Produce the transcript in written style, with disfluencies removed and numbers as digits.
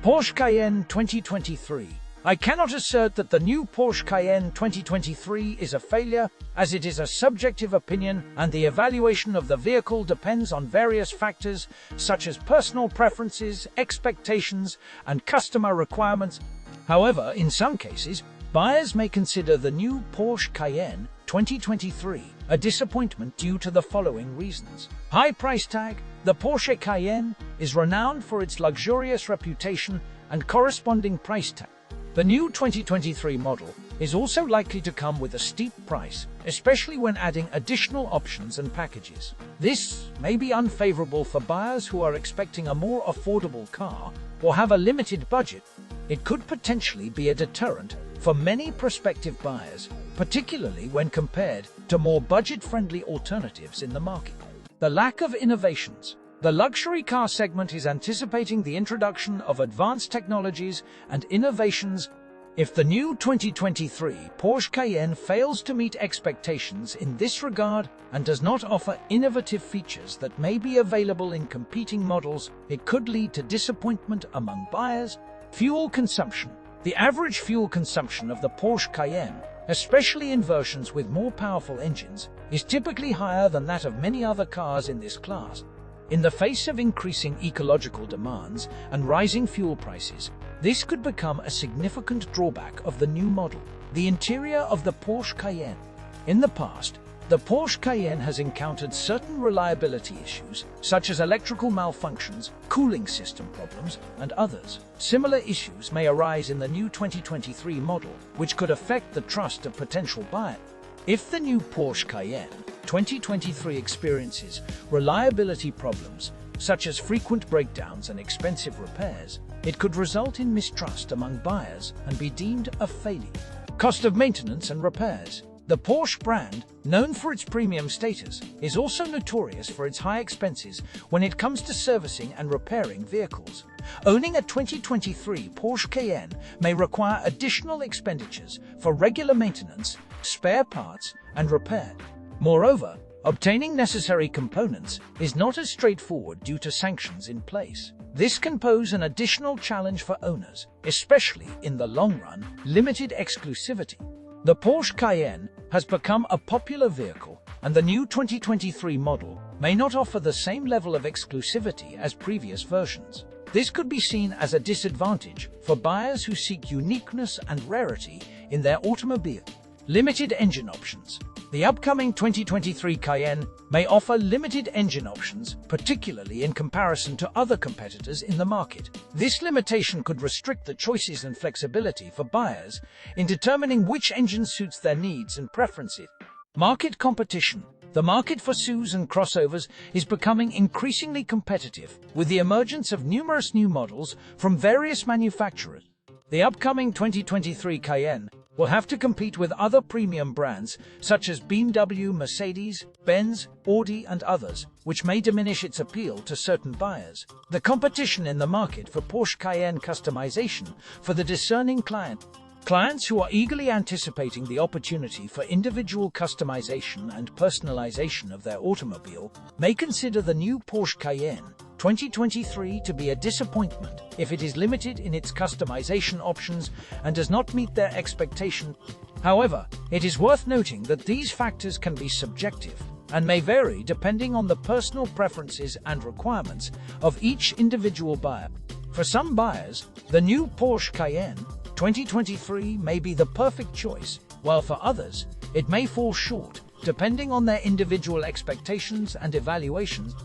Porsche Cayenne 2023. I cannot assert that the new Porsche Cayenne 2023 is a failure, as it is a subjective opinion and the evaluation of the vehicle depends on various factors such as personal preferences, expectations, and customer requirements. However, in some cases, buyers may consider the new Porsche Cayenne 2023 a disappointment due to the following reasons. High price tag. The Porsche Cayenne is renowned for its luxurious reputation and corresponding price tag. The new 2023 model is also likely to come with a steep price, especially when adding additional options and packages. This may be unfavorable for buyers who are expecting a more affordable car or have a limited budget. It could potentially be a deterrent for many prospective buyers, particularly when compared to more budget-friendly alternatives in the market. The lack of innovations. The luxury car segment is anticipating the introduction of advanced technologies and innovations. If the new 2023 Porsche Cayenne fails to meet expectations in this regard and does not offer innovative features that may be available in competing models, it could lead to disappointment among buyers. Fuel consumption. The average fuel consumption of the Porsche Cayenne, especially in versions with more powerful engines, is typically higher than that of many other cars in this class. In the face of increasing ecological demands and rising fuel prices, this could become a significant drawback of the new model. The interior of the Porsche Cayenne. In the past, the Porsche Cayenne has encountered certain reliability issues, such as electrical malfunctions, cooling system problems, and others. Similar issues may arise in the new 2023 model, which could affect the trust of potential buyers. If the new Porsche Cayenne 2023 experiences reliability problems, such as frequent breakdowns and expensive repairs, it could result in mistrust among buyers and be deemed a failure. Cost of maintenance and repairs. The Porsche brand, known for its premium status, is also notorious for its high expenses when it comes to servicing and repairing vehicles. Owning a 2023 Porsche Cayenne may require additional expenditures for regular maintenance, spare parts, and repair. Moreover, obtaining necessary components is not as straightforward due to sanctions in place. This can pose an additional challenge for owners, especially in the long run. Limited exclusivity. The Porsche Cayenne has become a popular vehicle, and the new 2023 model may not offer the same level of exclusivity as previous versions. This could be seen as a disadvantage for buyers who seek uniqueness and rarity in their automobile. Limited engine options. The upcoming 2023 Cayenne may offer limited engine options, particularly in comparison to other competitors in the market. This limitation could restrict the choices and flexibility for buyers in determining which engine suits their needs and preferences. Market competition. The market for SUVs and crossovers is becoming increasingly competitive, with the emergence of numerous new models from various manufacturers. The upcoming 2023 Cayenne will have to compete with other premium brands such as BMW, Mercedes, Benz, Audi, and others, which may diminish its appeal to certain buyers. The competition in the market for Porsche Cayenne customization for the discerning client. Clients who are eagerly anticipating the opportunity for individual customization and personalization of their automobile may consider the new Porsche Cayenne 2023 to be a disappointment if it is limited in its customization options and does not meet their expectation. However, it is worth noting that these factors can be subjective and may vary depending on the personal preferences and requirements of each individual buyer. For some buyers, the new Porsche Cayenne 2023 may be the perfect choice, while for others, it may fall short, depending on their individual expectations and evaluations.